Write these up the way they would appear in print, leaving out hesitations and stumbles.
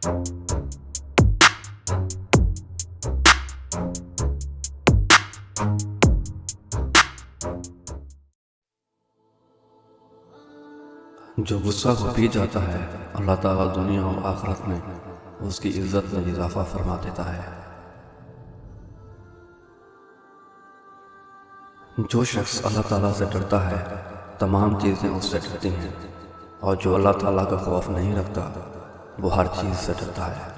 جو غصہ کو پی جاتا ہے اللہ تعالیٰ دنیا و آخرت میں اس کی عزت میں اضافہ فرما دیتا ہے۔ جو شخص اللہ تعالیٰ سے ڈرتا ہے تمام چیزیں اس سے ڈرتی ہیں، اور جو اللہ تعالیٰ کا خوف نہیں رکھتا وہ ہر چیز سے ڈرتا ہے۔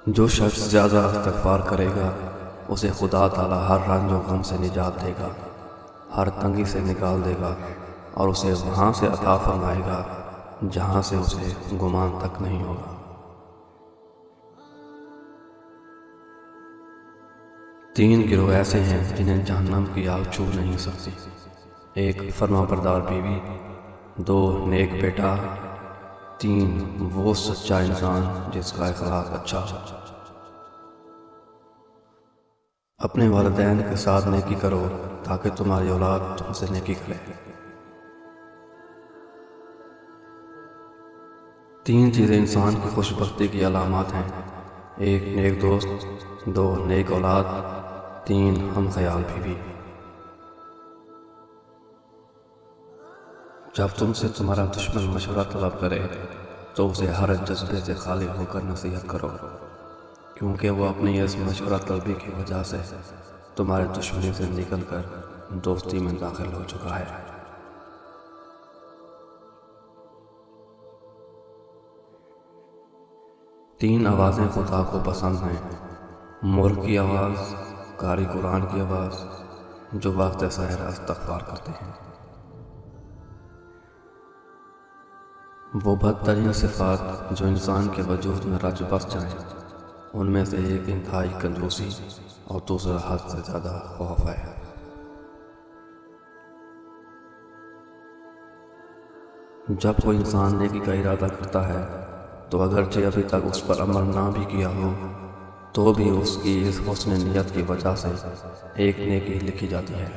جو شخص زیادہ استغفار کرے گا اسے خدا تعالیٰ ہر رنج و غم سے نجات دے گا، ہر تنگی سے نکال دے گا، اور اسے وہاں سے عطا فرمائے گا جہاں سے اسے گمان تک نہیں ہوگا۔ تین گروہ ایسے ہیں جنہیں جہنم کی آگ چھو نہیں سکتی: ایک فرما بردار بیوی، دو نیک بیٹا، تین وہ سچا انسان جس کا اخلاق اچھا ہو۔ اپنے والدین کے ساتھ نیکی کرو تاکہ تمہاری اولاد تم سے نیکی کرے۔ تین چیزیں انسان کی خوش بختی کی علامات ہیں: ایک نیک دوست، دو نیک اولاد، تین ہم خیال بیوی۔ جب تم سے تمہارا دشمن مشورہ طلب کرے تو اسے ہر جذبے سے خالی ہو کر نصیحت کرو، کیونکہ وہ اپنی اس مشورہ طلبی کی وجہ سے تمہارے دشمنی سے نکل کر دوستی میں داخل ہو چکا ہے۔ تین آوازیں خدا کو پسند ہیں: مور کی آواز، قاری قرآن کی آواز جو وقت سحر استغفار کرتے ہیں۔ وہ بدترین صفات جو انسان کے وجود میں رچ بس جائیں، ان میں سے ایک انتہائی کنجوسی اور دوسرا حد سے زیادہ خوف ہے۔ جب کوئی انسان نیکی کا ارادہ کرتا ہے تو اگرچہ ابھی تک اس پر عمل نہ بھی کیا ہو تو بھی اس کی اس حسن نیت کی وجہ سے ایک نیکی لکھی جاتی ہے۔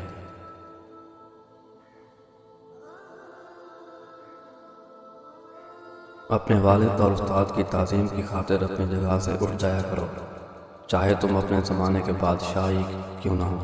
اپنے والد اور استاد کی تعظیم کی خاطر اپنی جگہ سے اٹھ جایا کرو، چاہے تم اپنے زمانے کے بادشاہ ہی کیوں نہ ہو۔